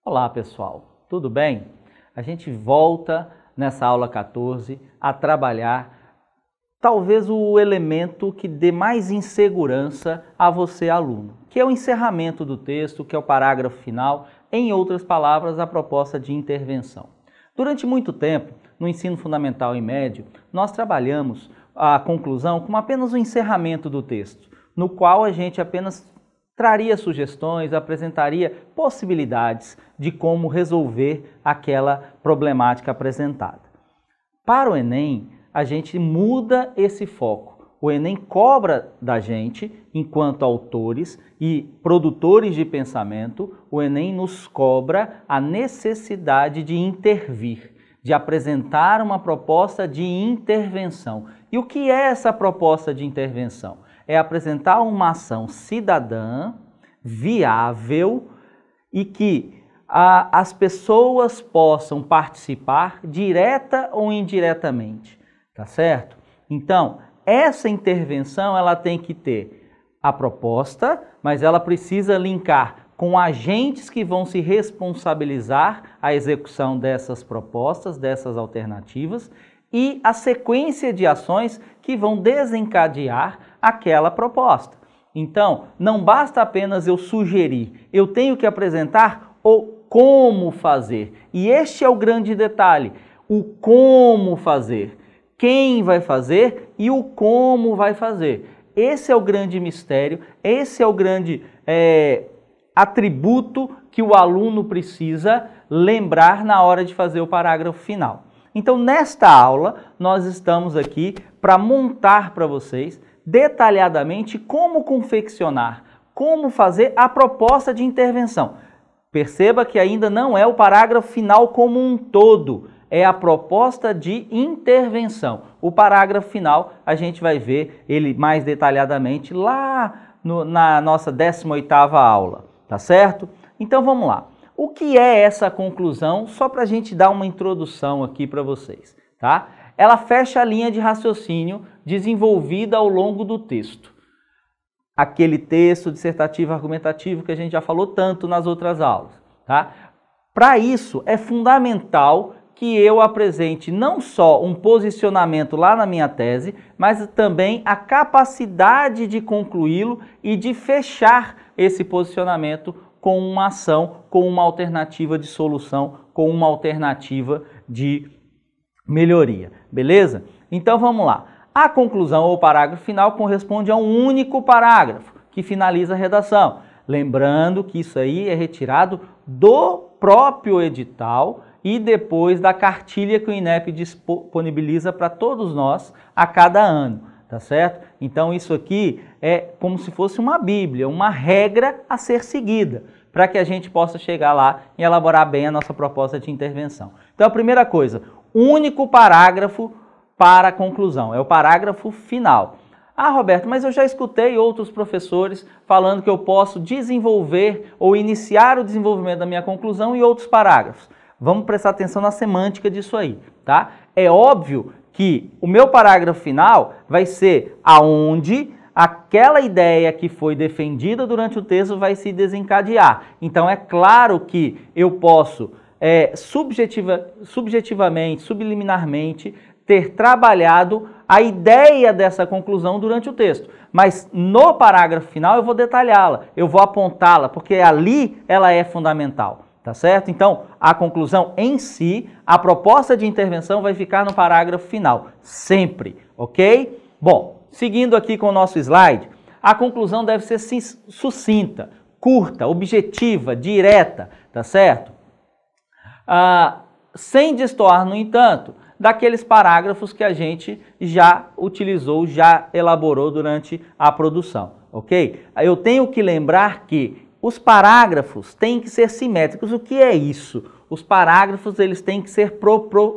Olá pessoal, tudo bem? A gente volta nessa aula 14 a trabalhar talvez o elemento que dê mais insegurança a você aluno, que é o encerramento do texto, que é o parágrafo final, em outras palavras, a proposta de intervenção. Durante muito tempo, no ensino fundamental e médio, nós trabalhamos a conclusão como apenas o encerramento do texto, no qual a gente apenas traria sugestões, apresentaria possibilidades de como resolver aquela problemática apresentada. Para o Enem, a gente muda esse foco. O Enem cobra da gente, enquanto autores e produtores de pensamento, o Enem nos cobra a necessidade de intervir, de apresentar uma proposta de intervenção. E o que é essa proposta de intervenção? É apresentar uma ação cidadã, viável e que as pessoas possam participar direta ou indiretamente, tá certo? Então, essa intervenção ela tem que ter a proposta, mas ela precisa linkar com agentes que vão se responsabilizar a execução dessas propostas, dessas alternativas e a sequência de ações que vão desencadear aquela proposta. Então, não basta apenas eu sugerir, eu tenho que apresentar o como fazer. E este é o grande detalhe, o como fazer. Quem vai fazer e o como vai fazer. Esse é o grande mistério, esse é o grande atributo que o aluno precisa lembrar na hora de fazer o parágrafo final. Então, nesta aula, nós estamos aqui para montar para vocês detalhadamente como confeccionar, como fazer a proposta de intervenção. Perceba que ainda não é o parágrafo final como um todo, é a proposta de intervenção. O parágrafo final a gente vai ver ele mais detalhadamente lá na nossa 18ª aula, tá certo? Então vamos lá. O que é essa conclusão? Só para a gente dar uma introdução aqui para vocês, tá? Ela fecha a linha de raciocínio desenvolvida ao longo do texto. Aquele texto dissertativo argumentativo que a gente já falou tanto nas outras aulas, tá? Para isso é fundamental que eu apresente não só um posicionamento lá na minha tese, mas também a capacidade de concluí-lo e de fechar esse posicionamento com uma ação, com uma alternativa de solução, com uma alternativa de melhoria, beleza? Então vamos lá. A conclusão ou parágrafo final corresponde a um único parágrafo que finaliza a redação. Lembrando que isso aí é retirado do próprio edital e depois da cartilha que o INEP disponibiliza para todos nós a cada ano, tá certo? Então isso aqui é como se fosse uma bíblia, uma regra a ser seguida, para que a gente possa chegar lá e elaborar bem a nossa proposta de intervenção. Então a primeira coisa, único parágrafo para a conclusão, é o parágrafo final. Ah, Roberto, mas eu já escutei outros professores falando que eu posso desenvolver ou iniciar o desenvolvimento da minha conclusão em outros parágrafos. Vamos prestar atenção na semântica disso aí, tá? É óbvio que o meu parágrafo final vai ser aonde aquela ideia que foi defendida durante o texto vai se desencadear. Então é claro que eu posso subjetivamente, subliminarmente, ter trabalhado a ideia dessa conclusão durante o texto. Mas no parágrafo final eu vou detalhá-la, eu vou apontá-la, porque ali ela é fundamental, tá certo? Então, a conclusão em si, a proposta de intervenção vai ficar no parágrafo final, sempre, ok? Bom, seguindo aqui com o nosso slide, a conclusão deve ser sucinta, curta, objetiva, direta, tá certo? Sem destoar, no entanto, daqueles parágrafos que a gente já utilizou, já elaborou durante a produção, ok? Eu tenho que lembrar que os parágrafos têm que ser simétricos. O que é isso? Os parágrafos eles têm que ser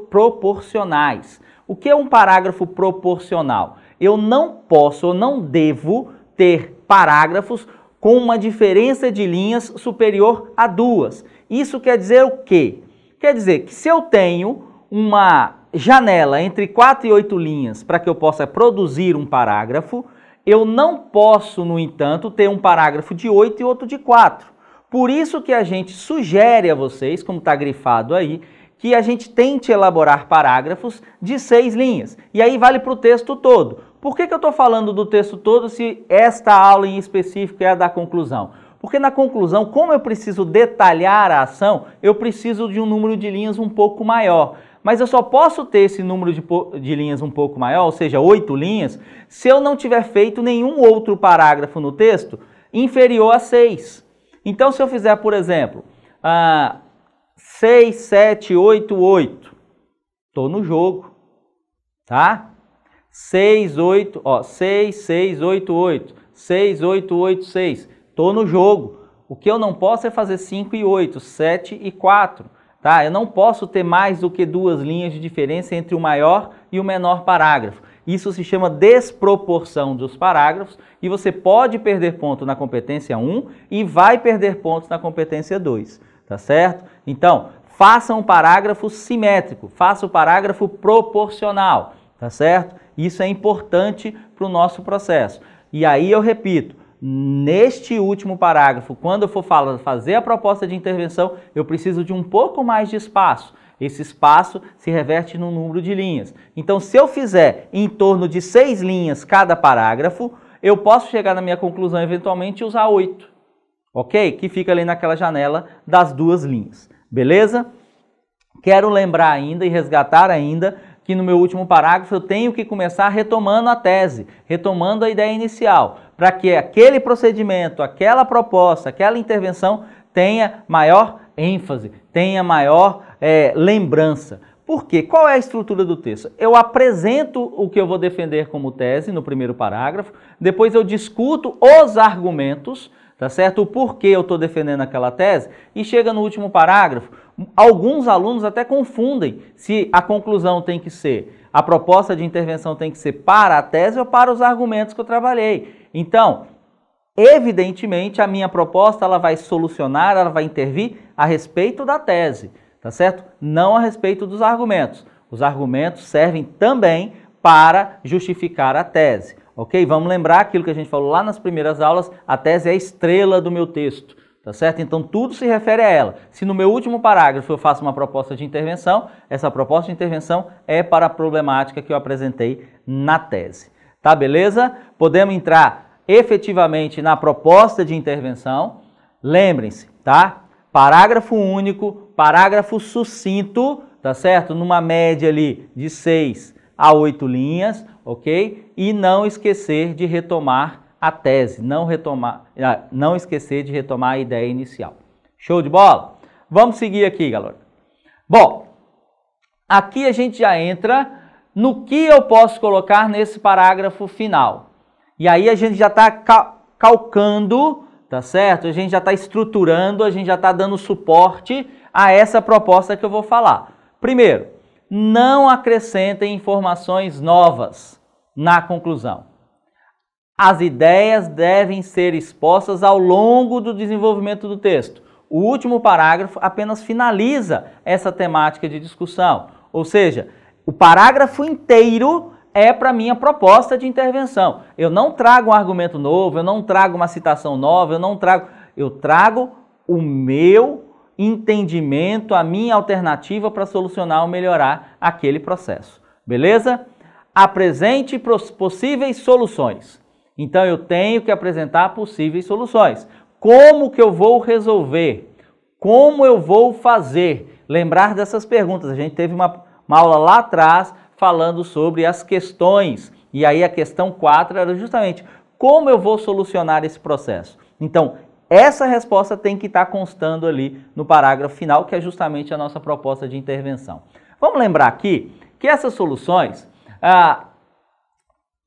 proporcionais. O que é um parágrafo proporcional? Eu não posso ou não devo ter parágrafos com uma diferença de linhas superior a 2. Isso quer dizer o quê? Quer dizer que se eu tenho uma janela entre 4 e 8 linhas para que eu possa produzir um parágrafo, eu não posso, no entanto, ter um parágrafo de 8 e outro de 4. Por isso que a gente sugere a vocês, como está grifado aí, que a gente tente elaborar parágrafos de 6 linhas. E aí vale para o texto todo. Por que eu estou falando do texto todo se esta aula em específico é a da conclusão? Porque na conclusão, como eu preciso detalhar a ação, eu preciso de um número de linhas um pouco maior. Mas eu só posso ter esse número de linhas um pouco maior, ou seja, 8 linhas, se eu não tiver feito nenhum outro parágrafo no texto inferior a 6. Então, se eu fizer, por exemplo, 6, 7, 8, 8, estou no jogo, tá? 6, 8, 6, 6, 8, 8, 6, 8, 8, 6, estou no jogo. O que eu não posso é fazer 5 e 8, 7 e 4, tá? Eu não posso ter mais do que 2 linhas de diferença entre o maior e o menor parágrafo. Isso se chama desproporção dos parágrafos e você pode perder ponto na competência 1 e vai perder pontos na competência 2, tá certo? Então, faça um parágrafo simétrico, faça o parágrafo proporcional, tá certo? Isso é importante para o nosso processo. E aí eu repito, neste último parágrafo, quando eu for fazer a proposta de intervenção, eu preciso de um pouco mais de espaço. Esse espaço se reverte no número de linhas. Então, se eu fizer em torno de 6 linhas cada parágrafo, eu posso chegar na minha conclusão eventualmente e usar 8, ok? Que fica ali naquela janela das 2 linhas, beleza? Quero lembrar ainda e resgatar ainda que no meu último parágrafo eu tenho que começar retomando a tese, retomando a ideia inicial, para que aquele procedimento, aquela proposta, aquela intervenção tenha maior ênfase, tenha maior lembrança. Por quê? Qual é a estrutura do texto? Eu apresento o que eu vou defender como tese no primeiro parágrafo, depois eu discuto os argumentos, tá certo? O porquê eu estou defendendo aquela tese, e chega no último parágrafo. Alguns alunos até confundem se a conclusão tem que ser, a proposta de intervenção tem que ser para a tese ou para os argumentos que eu trabalhei. Então, evidentemente, a minha proposta ela vai solucionar, ela vai intervir a respeito da tese, tá certo? Não a respeito dos argumentos. Os argumentos servem também para justificar a tese, ok? Vamos lembrar aquilo que a gente falou lá nas primeiras aulas, a tese é a estrela do meu texto, tá certo? Então tudo se refere a ela. Se no meu último parágrafo eu faço uma proposta de intervenção, essa proposta de intervenção é para a problemática que eu apresentei na tese, tá beleza? Podemos entrar efetivamente na proposta de intervenção. Lembrem-se, tá? Parágrafo único, parágrafo sucinto, tá certo? Numa média ali de 6 a 8 linhas, ok? E não esquecer de retomar a tese, não esquecer de retomar a ideia inicial. Show de bola? Vamos seguir aqui, galera. Bom, aqui a gente já entra no que eu posso colocar nesse parágrafo final. E aí a gente já está calcando, tá certo? A gente já está estruturando, a gente já está dando suporte a essa proposta que eu vou falar. Primeiro, não acrescentem informações novas na conclusão. As ideias devem ser expostas ao longo do desenvolvimento do texto. O último parágrafo apenas finaliza essa temática de discussão. Ou seja, o parágrafo inteiro é para minha proposta de intervenção. Eu não trago um argumento novo, eu não trago uma citação nova, eu trago o meu entendimento, a minha alternativa para solucionar ou melhorar aquele processo. Beleza? Apresente possíveis soluções. Então eu tenho que apresentar possíveis soluções. Como que eu vou resolver? Como eu vou fazer? Lembrar dessas perguntas. A gente teve uma aula lá atrás falando sobre as questões. E aí a questão 4 era justamente como eu vou solucionar esse processo. Então, essa resposta tem que estar constando ali no parágrafo final, que é justamente a nossa proposta de intervenção. Vamos lembrar aqui que essas soluções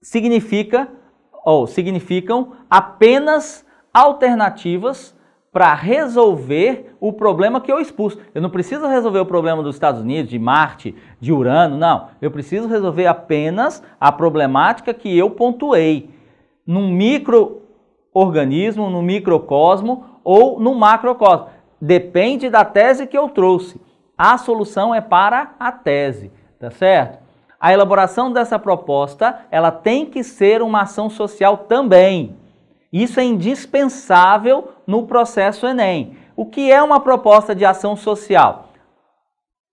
significam apenas alternativas para resolver o problema que eu expus. Eu não preciso resolver o problema dos Estados Unidos, de Marte, de Urano, não. Eu preciso resolver apenas a problemática que eu pontuei num micro-organismo, no microcosmo ou no macrocosmo. Depende da tese que eu trouxe. A solução é para a tese, tá certo? A elaboração dessa proposta, ela tem que ser uma ação social também. Isso é indispensável no processo Enem. O que é uma proposta de ação social?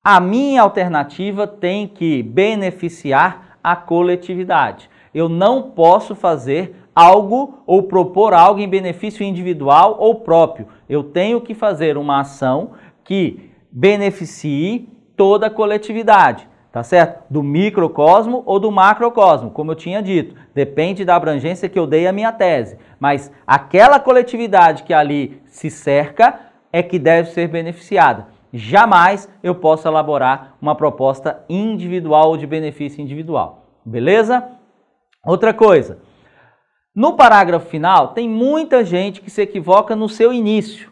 A minha alternativa tem que beneficiar a coletividade. Eu não posso fazer algo ou propor algo em benefício individual ou próprio. Eu tenho que fazer uma ação que beneficie toda a coletividade, tá certo? Do microcosmo ou do macrocosmo, como eu tinha dito. Depende da abrangência que eu dei à minha tese. Mas aquela coletividade que ali se cerca é que deve ser beneficiada. Jamais eu posso elaborar uma proposta individual ou de benefício individual. Beleza? Outra coisa. No parágrafo final, tem muita gente que se equivoca no seu início.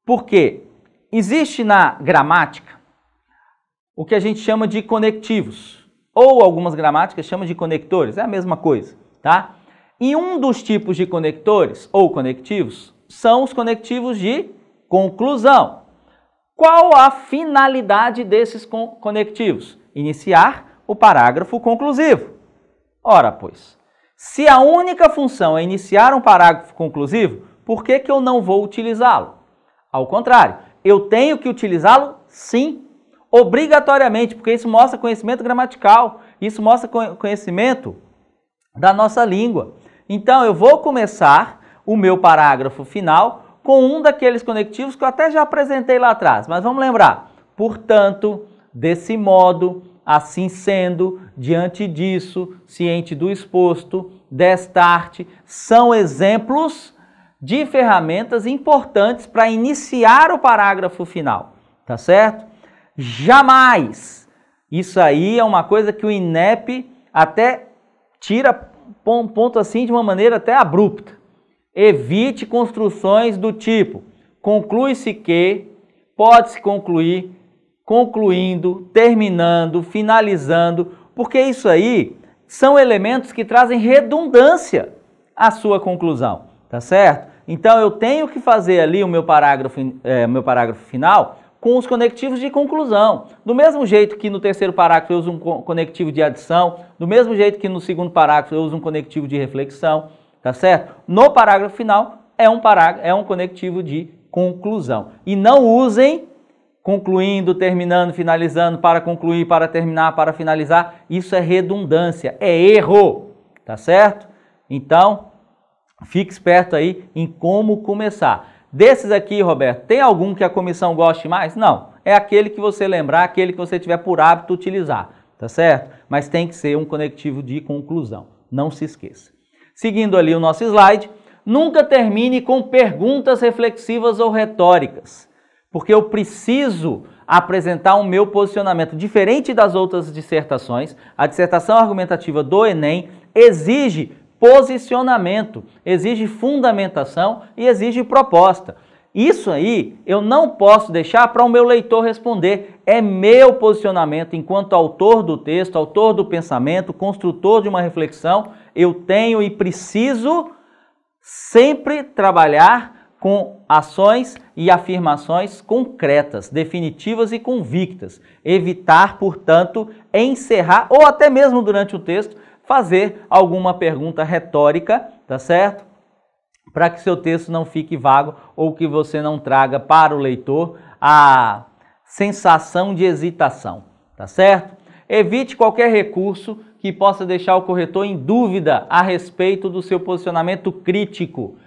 Por quê? Existe na gramática o que a gente chama de conectivos, ou algumas gramáticas chamam de conectores, é a mesma coisa, tá? E um dos tipos de conectores, ou conectivos, são os conectivos de conclusão. Qual a finalidade desses conectivos? Iniciar o parágrafo conclusivo. Ora, pois, se a única função é iniciar um parágrafo conclusivo, por que eu não vou utilizá-lo? Ao contrário, eu tenho que utilizá-lo sim, obrigatoriamente, porque isso mostra conhecimento gramatical, isso mostra conhecimento da nossa língua. Então, eu vou começar o meu parágrafo final com um daqueles conectivos que eu até já apresentei lá atrás, mas vamos lembrar. Portanto, desse modo, assim sendo, diante disso, ciente do exposto, desta arte, são exemplos de ferramentas importantes para iniciar o parágrafo final, tá certo? Jamais! Isso aí é uma coisa que o INEP até tira ponto assim de uma maneira até abrupta. Evite construções do tipo, conclui-se que, pode-se concluir, concluindo, terminando, finalizando, porque isso aí são elementos que trazem redundância à sua conclusão, tá certo? Então eu tenho que fazer ali o meu parágrafo final com os conectivos de conclusão. Do mesmo jeito que no terceiro parágrafo eu uso um conectivo de adição, do mesmo jeito que no segundo parágrafo eu uso um conectivo de reflexão, tá certo? No parágrafo final é um conectivo de conclusão. E não usem concluindo, terminando, finalizando, para concluir, para terminar, para finalizar. Isso é redundância, é erro, tá certo? Então, fique esperto aí em como começar. Desses aqui, Roberto, tem algum que a comissão goste mais? Não, é aquele que você lembrar, aquele que você tiver por hábito utilizar, tá certo? Mas tem que ser um conectivo de conclusão, não se esqueça. Seguindo ali o nosso slide, nunca termine com perguntas reflexivas ou retóricas, porque eu preciso apresentar o meu posicionamento. Diferente das outras dissertações, a dissertação argumentativa do Enem exige posicionamento, exige fundamentação e exige proposta. Isso aí eu não posso deixar para o meu leitor responder. É meu posicionamento enquanto autor do texto, autor do pensamento, construtor de uma reflexão. Eu tenho e preciso sempre trabalhar com ações e afirmações concretas, definitivas e convictas. Evitar, portanto, encerrar ou até mesmo durante o texto fazer alguma pergunta retórica, tá certo? Para que seu texto não fique vago ou que você não traga para o leitor a sensação de hesitação, tá certo? Evite qualquer recurso que possa deixar o corretor em dúvida a respeito do seu posicionamento crítico.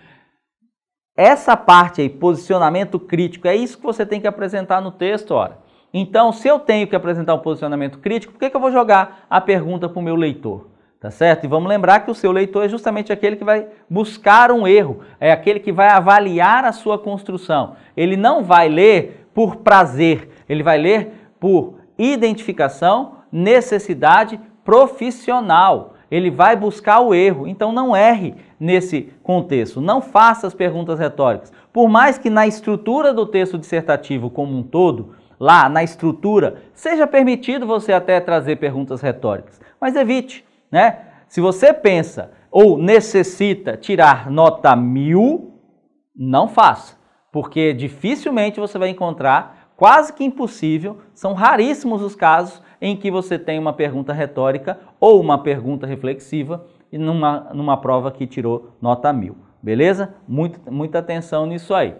Essa parte aí, posicionamento crítico, é isso que você tem que apresentar no texto, ora. Então, se eu tenho que apresentar um posicionamento crítico, por que eu vou jogar a pergunta para o meu leitor? Tá certo? E vamos lembrar que o seu leitor é justamente aquele que vai buscar um erro, é aquele que vai avaliar a sua construção. Ele não vai ler por prazer, ele vai ler por identificação, necessidade profissional. Ele vai buscar o erro, então não erre nesse contexto, não faça as perguntas retóricas. Por mais que na estrutura do texto dissertativo como um todo, lá na estrutura, seja permitido você até trazer perguntas retóricas, mas evite. Né? Se você pensa ou necessita tirar nota 1000, não faça, porque dificilmente você vai encontrar, quase que impossível, são raríssimos os casos em que você tem uma pergunta retórica ou uma pergunta reflexiva numa prova que tirou nota 1000, beleza? Muita atenção nisso aí.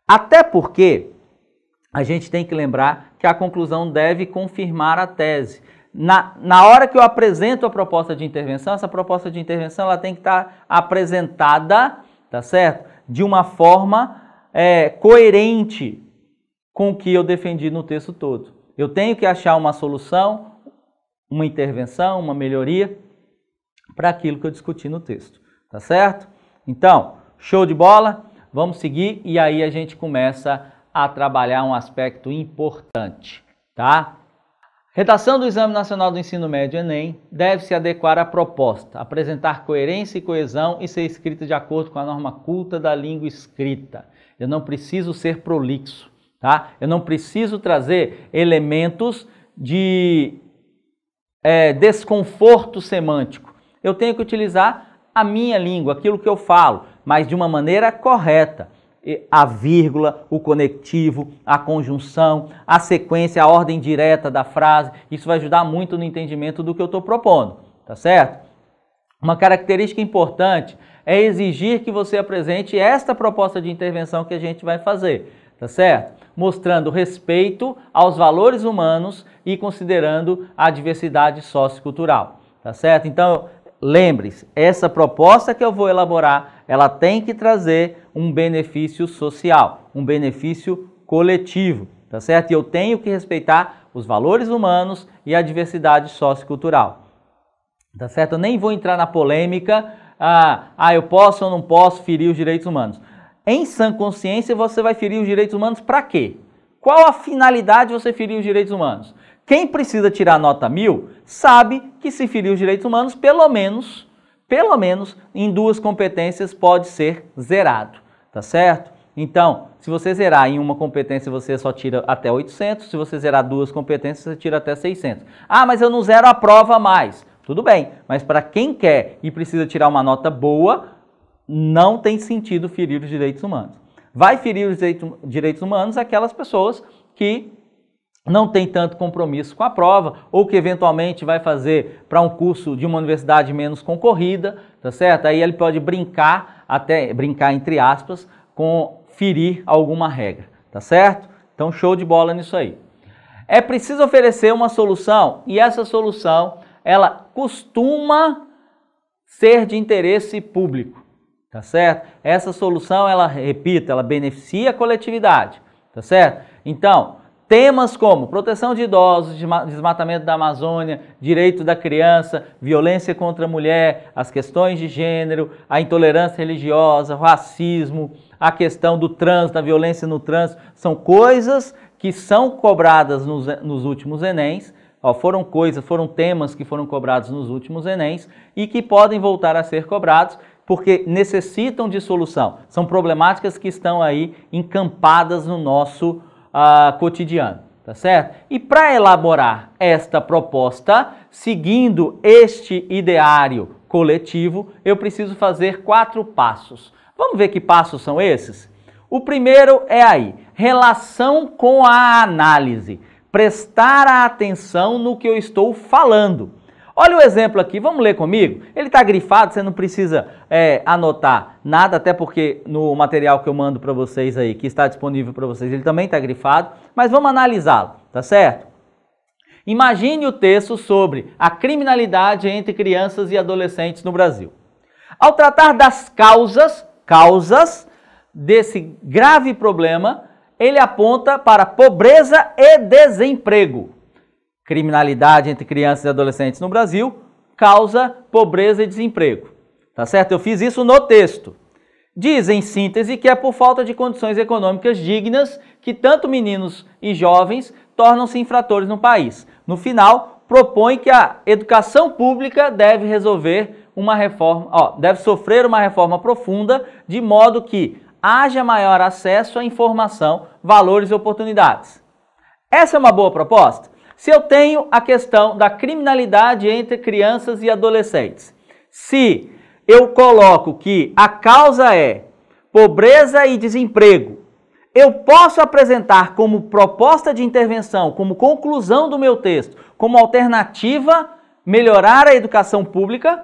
Até porque a gente tem que lembrar que a conclusão deve confirmar a tese. Na hora que eu apresento a proposta de intervenção, essa proposta de intervenção ela tem que estar apresentada, tá certo? De uma forma coerente com o que eu defendi no texto todo. Eu tenho que achar uma solução, uma intervenção, uma melhoria para aquilo que eu discuti no texto, tá certo? Então, show de bola, vamos seguir e aí a gente começa a trabalhar um aspecto importante, tá? Redação do Exame Nacional do Ensino Médio, Enem, deve se adequar à proposta, apresentar coerência e coesão e ser escrita de acordo com a norma culta da língua escrita. Eu não preciso ser prolixo, tá? Eu não preciso trazer elementos de desconforto semântico. Eu tenho que utilizar a minha língua, aquilo que eu falo, mas de uma maneira correta. A vírgula, o conectivo, a conjunção, a sequência, a ordem direta da frase, isso vai ajudar muito no entendimento do que eu estou propondo, tá certo? Uma característica importante é exigir que você apresente esta proposta de intervenção que a gente vai fazer, tá certo? Mostrando respeito aos valores humanos e considerando a diversidade sociocultural, tá certo? Então, lembre-se, essa proposta que eu vou elaborar, ela tem que trazer um benefício social, um benefício coletivo, tá certo? E eu tenho que respeitar os valores humanos e a diversidade sociocultural, tá certo? Eu nem vou entrar na polêmica, eu posso ou não posso ferir os direitos humanos. Em sã consciência, você vai ferir os direitos humanos para quê? Qual a finalidade de você ferir os direitos humanos? Quem precisa tirar nota 1000 sabe que se ferir os direitos humanos, pelo menos em 2 competências pode ser zerado, tá certo? Então, se você zerar em uma competência, você só tira até 800, se você zerar 2 competências, você tira até 600. Mas eu não zero a prova mais. Tudo bem, mas para quem quer e precisa tirar uma nota boa, não tem sentido ferir os direitos humanos. Vai ferir os direitos humanos aquelas pessoas que não tem tanto compromisso com a prova, ou que eventualmente vai fazer para um curso de uma universidade menos concorrida, tá certo? Aí ele pode brincar entre aspas, com ferir alguma regra, tá certo? Então show de bola nisso aí. É preciso oferecer uma solução, e essa solução, ela costuma ser de interesse público, tá certo? Essa solução, ela beneficia a coletividade, tá certo? Então, temas como proteção de idosos, desmatamento da Amazônia, direito da criança, violência contra a mulher, as questões de gênero, a intolerância religiosa, o racismo, a questão do trânsito, a violência no trânsito, são coisas que são cobradas nos últimos Enems, foram temas que foram cobrados nos últimos Enems e que podem voltar a ser cobrados porque necessitam de solução. São problemáticas que estão aí encampadas no nosso cotidiano, tá certo? E para elaborar esta proposta, seguindo este ideário coletivo, eu preciso fazer 4 passos. Vamos ver que passos são esses? O primeiro é relação com a análise. Prestar a atenção no que eu estou falando. Olha o exemplo aqui, vamos ler comigo? Ele está grifado, você não precisa anotar nada, até porque no material que eu mando para vocês aí, que está disponível para vocês, ele também está grifado, mas vamos analisá-lo, tá certo? Imagine o texto sobre a criminalidade entre crianças e adolescentes no Brasil. Ao tratar das causas desse grave problema, ele aponta para pobreza e desemprego. Criminalidade entre crianças e adolescentes no Brasil causa pobreza e desemprego. Tá certo? Eu fiz isso no texto. Diz, em síntese, que é por falta de condições econômicas dignas que tanto meninos e jovens tornam-se infratores no país. No final, propõe que a educação pública deve sofrer uma reforma profunda, de modo que haja maior acesso à informação, valores e oportunidades. Essa é uma boa proposta? Se eu tenho a questão da criminalidade entre crianças e adolescentes, se eu coloco que a causa é pobreza e desemprego, eu posso apresentar como proposta de intervenção, como conclusão do meu texto, como alternativa, melhorar a educação pública?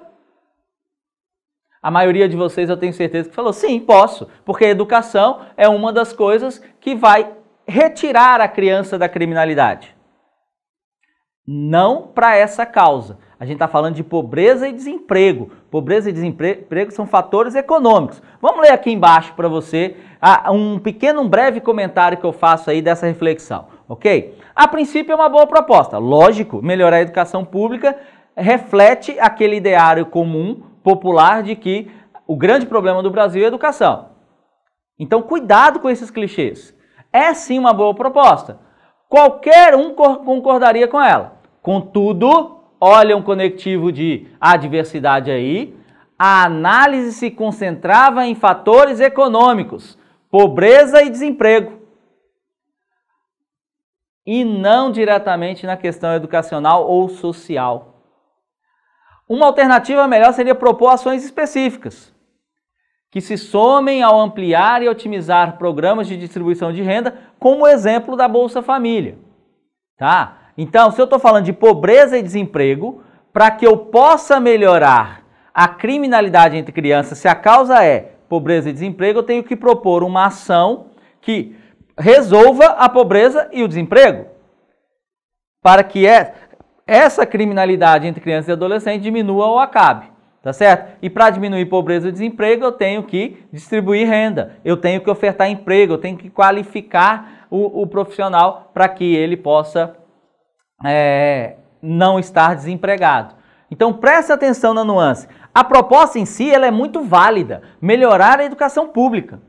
A maioria de vocês eu tenho certeza que falou, sim, posso, porque a educação é uma das coisas que vai retirar a criança da criminalidade. Não para essa causa. A gente está falando de pobreza e desemprego. Pobreza e desemprego são fatores econômicos. Vamos ler aqui embaixo para você um breve comentário que eu faço aí dessa reflexão, ok? A princípio é uma boa proposta. Lógico, melhorar a educação pública reflete aquele ideário comum, popular, de que o grande problema do Brasil é a educação. Então, cuidado com esses clichês. É sim uma boa proposta. Qualquer um concordaria com ela. Contudo, olha um conectivo de adversidade aí, a análise se concentrava em fatores econômicos, pobreza e desemprego, e não diretamente na questão educacional ou social. Uma alternativa melhor seria propor ações específicas, que se somem ao ampliar e otimizar programas de distribuição de renda, como o exemplo da Bolsa Família. Tá? Então, se eu estou falando de pobreza e desemprego, para que eu possa melhorar a criminalidade entre crianças, se a causa é pobreza e desemprego, eu tenho que propor uma ação que resolva a pobreza e o desemprego, para que essa criminalidade entre crianças e adolescentes diminua ou acabe. Tá certo? E para diminuir pobreza e desemprego, eu tenho que distribuir renda, eu tenho que ofertar emprego, eu tenho que qualificar o profissional para que ele possa não estar desempregado. Então preste atenção na nuance. A proposta em si ela é muito válida, melhorar a educação pública,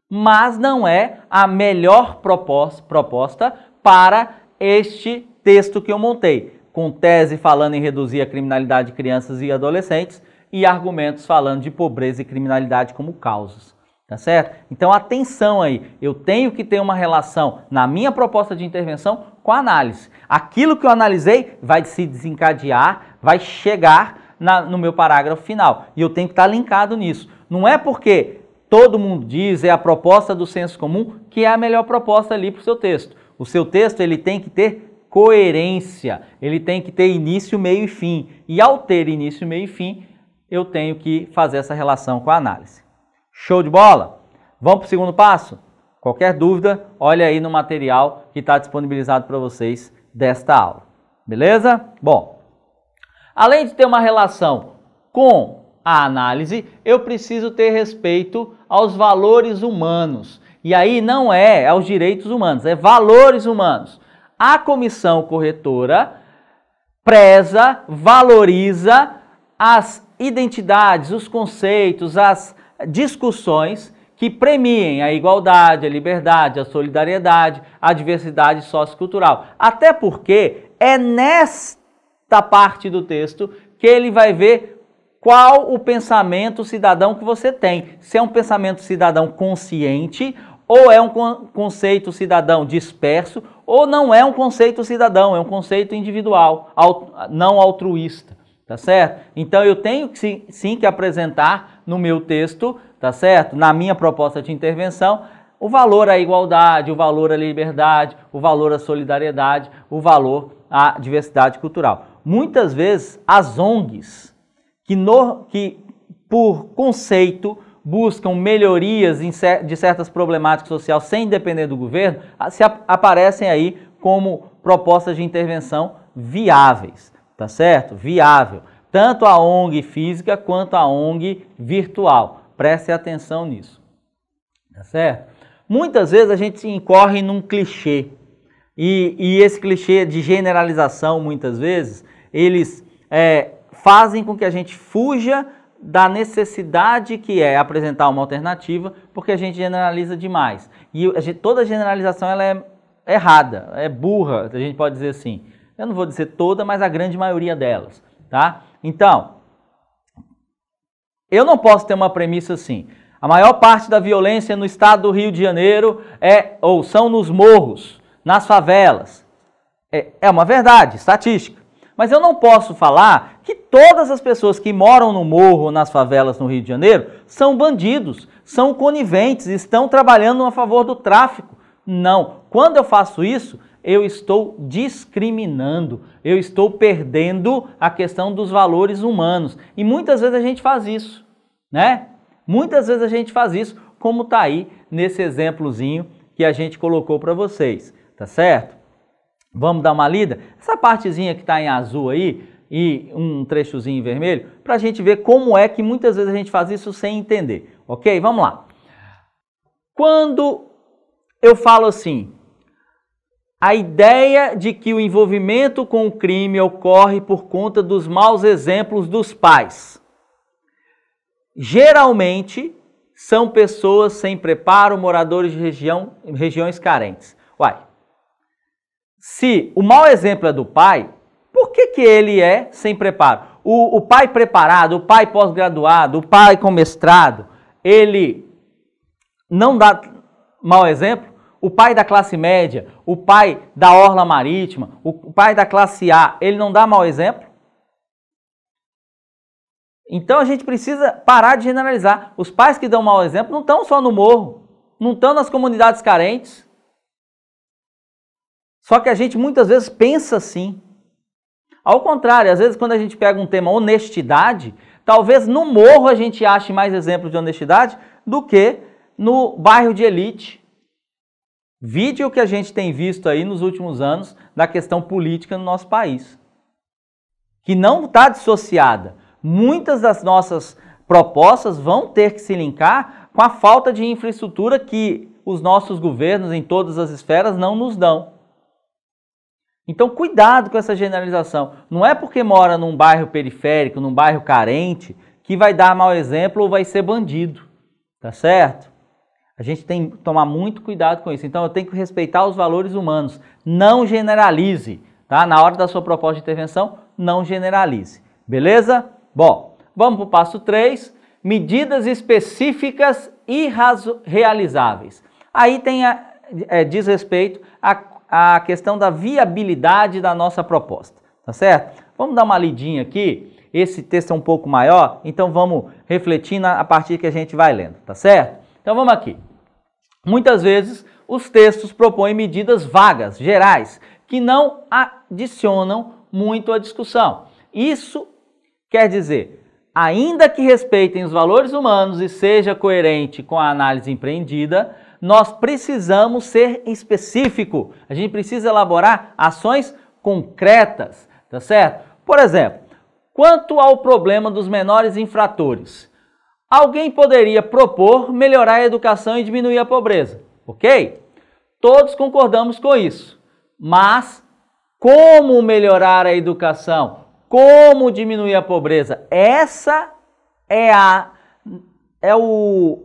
mas não é a melhor proposta para este texto que eu montei, com tese falando em reduzir a criminalidade de crianças e adolescentes e argumentos falando de pobreza e criminalidade como causas. Tá certo? Então, atenção aí, eu tenho que ter uma relação na minha proposta de intervenção com a análise. Aquilo que eu analisei vai se desencadear, vai chegar no meu parágrafo final. E eu tenho que estar linkado nisso. Não é porque todo mundo diz, é a proposta do senso comum, que é a melhor proposta ali para o seu texto. O seu texto ele tem que ter coerência, ele tem que ter início, meio e fim. E ao ter início, meio e fim, eu tenho que fazer essa relação com a análise. Show de bola? Vamos para o segundo passo? Qualquer dúvida, olha aí no material que está disponibilizado para vocês desta aula. Beleza? Bom, além de ter uma relação com a análise, eu preciso ter respeito aos valores humanos. E aí não é aos direitos humanos, é valores humanos. A comissão corretora preza, valoriza as identidades, os conceitos, as discussões que premiem a igualdade, a liberdade, a solidariedade, a diversidade sociocultural. Até porque é nesta parte do texto que ele vai ver qual o pensamento cidadão que você tem. Se é um pensamento cidadão consciente, ou é um conceito cidadão disperso, ou não é um conceito cidadão, é um conceito individual, não altruísta. Tá certo? Então eu tenho sim que apresentar no meu texto, tá certo? Na minha proposta de intervenção, o valor à igualdade, o valor à liberdade, o valor à solidariedade, o valor à diversidade cultural. Muitas vezes as ONGs que por conceito buscam melhorias de certas problemáticas sociais sem depender do governo, aparecem aí como propostas de intervenção viáveis. Tá certo? Viável. Tanto a ONG física quanto a ONG virtual. Preste atenção nisso. Tá certo? Muitas vezes a gente incorre num clichê. E esse clichê de generalização, muitas vezes, eles fazem com que a gente fuja da necessidade que é apresentar uma alternativa, porque a gente generaliza demais. E toda generalização ela é errada, é burra, a gente pode dizer assim. Eu não vou dizer toda, mas a grande maioria delas, tá? Então, eu não posso ter uma premissa assim. A maior parte da violência no estado do Rio de Janeiro são nos morros, nas favelas. É uma verdade, estatística. Mas eu não posso falar que todas as pessoas que moram no morro, nas favelas no Rio de Janeiro, são bandidos, são coniventes, estão trabalhando a favor do tráfico. Não. Quando eu faço isso, eu estou discriminando, eu estou perdendo a questão dos valores humanos. E muitas vezes a gente faz isso. né? Muitas vezes a gente faz isso, como está aí nesse exemplozinho que a gente colocou para vocês, tá certo? Vamos dar uma lida? Essa partezinha que está em azul aí e um trechozinho em vermelho, para a gente ver como é que muitas vezes a gente faz isso sem entender, ok? Vamos lá. Quando eu falo assim, a ideia de que o envolvimento com o crime ocorre por conta dos maus exemplos dos pais. Geralmente, são pessoas sem preparo, moradores de regiões carentes. Uai, se o mau exemplo é do pai, por que ele é sem preparo? O pai preparado, o pai pós-graduado, o pai com mestrado, ele não dá mau exemplo? O pai da classe média, o pai da orla marítima, o pai da classe A, ele não dá mau exemplo? Então a gente precisa parar de generalizar. Os pais que dão mau exemplo não estão só no morro, não estão nas comunidades carentes. Só que a gente muitas vezes pensa assim. Ao contrário, às vezes quando a gente pega um tema honestidade, talvez no morro a gente ache mais exemplos de honestidade do que no bairro de elite. Vide o que a gente tem visto aí nos últimos anos da questão política no nosso país, que não está dissociada. Muitas das nossas propostas vão ter que se linkar com a falta de infraestrutura que os nossos governos em todas as esferas não nos dão. Então, cuidado com essa generalização. Não é porque mora num bairro periférico, num bairro carente, que vai dar mau exemplo ou vai ser bandido, tá certo? A gente tem que tomar muito cuidado com isso. Então, eu tenho que respeitar os valores humanos. Não generalize, tá? Na hora da sua proposta de intervenção, não generalize. Beleza? Bom, vamos para o passo 3. Medidas específicas e realizáveis. Aí diz respeito a questão da viabilidade da nossa proposta, tá certo? Vamos dar uma lidinha aqui. Esse texto é um pouco maior, então vamos refletindo a partir que a gente vai lendo, tá certo? Então vamos aqui. Muitas vezes os textos propõem medidas vagas, gerais, que não adicionam muito à discussão. Isso quer dizer, ainda que respeitem os valores humanos e seja coerente com a análise empreendida, nós precisamos ser específico. A gente precisa elaborar ações concretas, tá certo? Por exemplo, quanto ao problema dos menores infratores, alguém poderia propor melhorar a educação e diminuir a pobreza, ok? Todos concordamos com isso, mas como melhorar a educação? Como diminuir a pobreza? Essa é o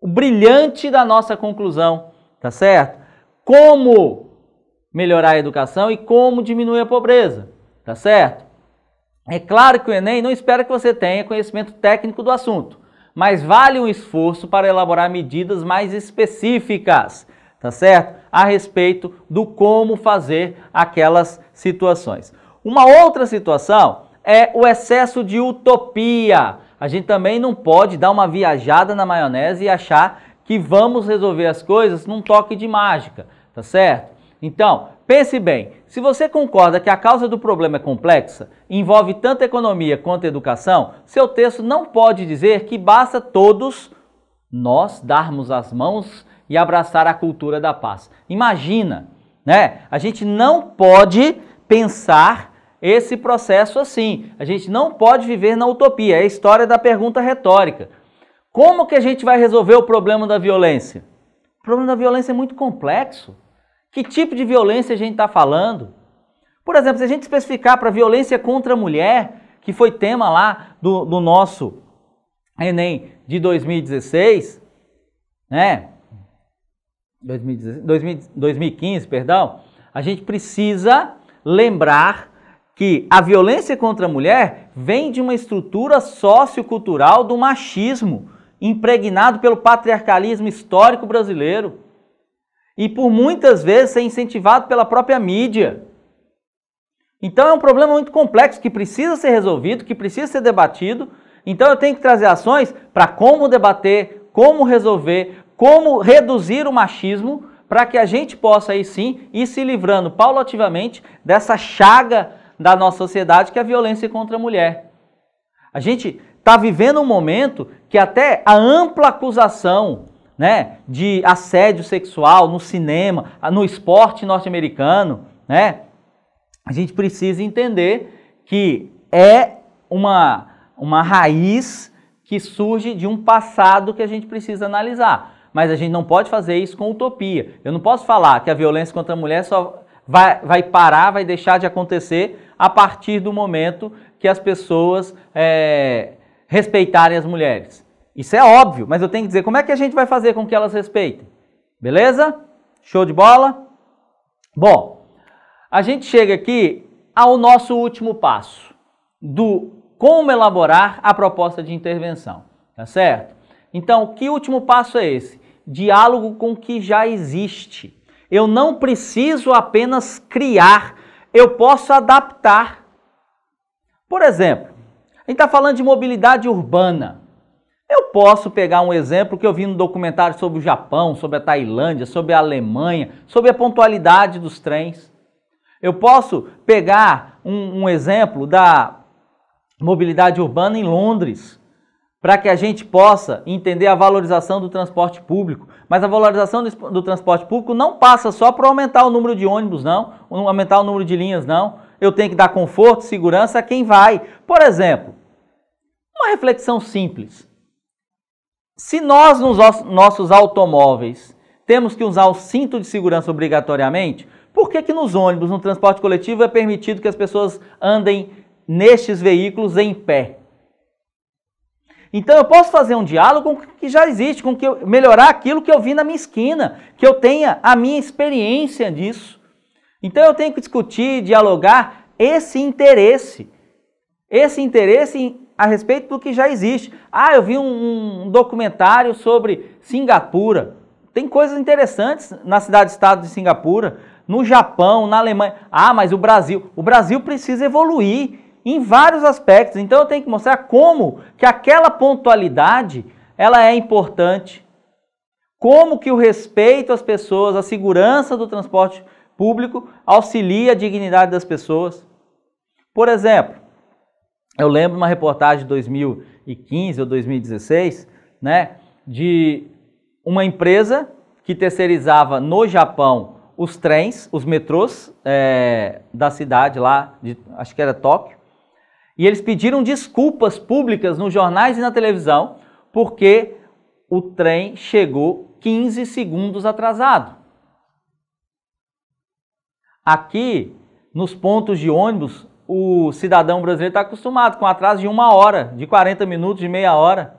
brilhante da nossa conclusão, tá certo? Como melhorar a educação e como diminuir a pobreza, tá certo? É claro que o Enem não espera que você tenha conhecimento técnico do assunto, mas vale um esforço para elaborar medidas mais específicas, tá certo? A respeito do como fazer aquelas situações. Uma outra situação é o excesso de utopia. A gente também não pode dar uma viajada na maionese e achar que vamos resolver as coisas num toque de mágica, tá certo? Então, pense bem, se você concorda que a causa do problema é complexa, envolve tanto economia quanto educação, seu texto não pode dizer que basta todos nós darmos as mãos e abraçar a cultura da paz. Imagina, né? A gente não pode pensar esse processo assim. A gente não pode viver na utopia. É a história da pergunta retórica. Como que a gente vai resolver o problema da violência? O problema da violência é muito complexo. Que tipo de violência a gente está falando? Por exemplo, se a gente especificar para violência contra a mulher, que foi tema lá do nosso Enem de 2016, né? 2015, perdão, a gente precisa lembrar que a violência contra a mulher vem de uma estrutura sociocultural do machismo, impregnado pelo patriarcalismo histórico brasileiro e por muitas vezes ser incentivado pela própria mídia. Então é um problema muito complexo que precisa ser resolvido, que precisa ser debatido. Então eu tenho que trazer ações para como debater, como resolver, como reduzir o machismo, para que a gente possa aí sim ir se livrando paulativamente dessa chaga da nossa sociedade que é a violência contra a mulher. A gente está vivendo um momento que até a ampla acusação, né, de assédio sexual no cinema, no esporte norte-americano, né, a gente precisa entender que é uma raiz que surge de um passado que a gente precisa analisar. Mas a gente não pode fazer isso com utopia. Eu não posso falar que a violência contra a mulher só vai parar, vai deixar de acontecer a partir do momento que as pessoas respeitarem as mulheres. Isso é óbvio, mas eu tenho que dizer como é que a gente vai fazer com que elas respeitem. Beleza? Show de bola? Bom, a gente chega aqui ao nosso último passo, do como elaborar a proposta de intervenção, tá certo? Então, que último passo é esse? Diálogo com o que já existe. Eu não preciso apenas criar, eu posso adaptar. Por exemplo, a gente está falando de mobilidade urbana. Eu posso pegar um exemplo que eu vi no documentário sobre o Japão, sobre a Tailândia, sobre a Alemanha, sobre a pontualidade dos trens. Eu posso pegar um exemplo da mobilidade urbana em Londres, para que a gente possa entender a valorização do transporte público. Mas a valorização do transporte público não passa só para aumentar o número de ônibus, não, aumentar o número de linhas, não. Eu tenho que dar conforto, segurança a quem vai. Por exemplo, uma reflexão simples. Se nós, nos nossos automóveis, temos que usar o cinto de segurança obrigatoriamente, por que nos ônibus, no transporte coletivo, é permitido que as pessoas andem nestes veículos em pé? Então eu posso fazer um diálogo com o que já existe, com melhorar aquilo que eu vi na minha esquina, que eu tenha a minha experiência disso. Então eu tenho que discutir, dialogar esse interesse a respeito do que já existe. Ah, eu vi um documentário sobre Singapura. Tem coisas interessantes na cidade-estado de Singapura, no Japão, na Alemanha. Ah, mas o Brasil precisa evoluir em vários aspectos. Então eu tenho que mostrar como que aquela pontualidade ela é importante. Como que o respeito às pessoas, a segurança do transporte público auxilia a dignidade das pessoas. Por exemplo, eu lembro uma reportagem de 2015 ou 2016, né, de uma empresa que terceirizava no Japão os trens, os metrôs da cidade lá, acho que era Tóquio, e eles pediram desculpas públicas nos jornais e na televisão porque o trem chegou 15 segundos atrasado. Aqui, nos pontos de ônibus, o cidadão brasileiro está acostumado com atraso de 1 hora, de 40 minutos, de meia hora.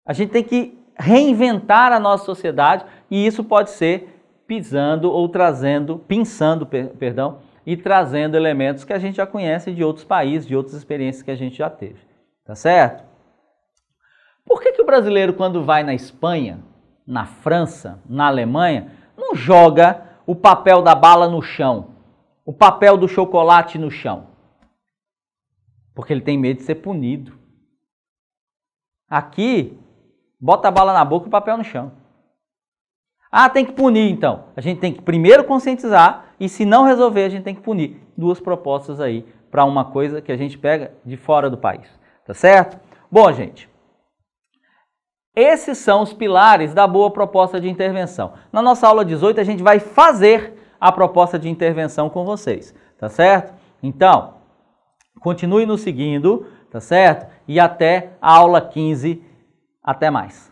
A gente tem que reinventar a nossa sociedade e isso pode ser pensando e trazendo elementos que a gente já conhece de outros países, de outras experiências que a gente já teve. Tá certo? Por que o brasileiro, quando vai na Espanha, na França, na Alemanha, não joga o papel da bala no chão? O papel do chocolate no chão? Porque ele tem medo de ser punido. Aqui, bota a bala na boca e o papel no chão. Ah, tem que punir então. A gente tem que primeiro conscientizar e se não resolver, a gente tem que punir. Duas propostas aí para uma coisa que a gente pega de fora do país. Tá certo? Bom, gente, esses são os pilares da boa proposta de intervenção. Na nossa aula 18, a gente vai fazer a proposta de intervenção com vocês, tá certo? Então, continue nos seguindo, tá certo? E até a aula 15. Até mais.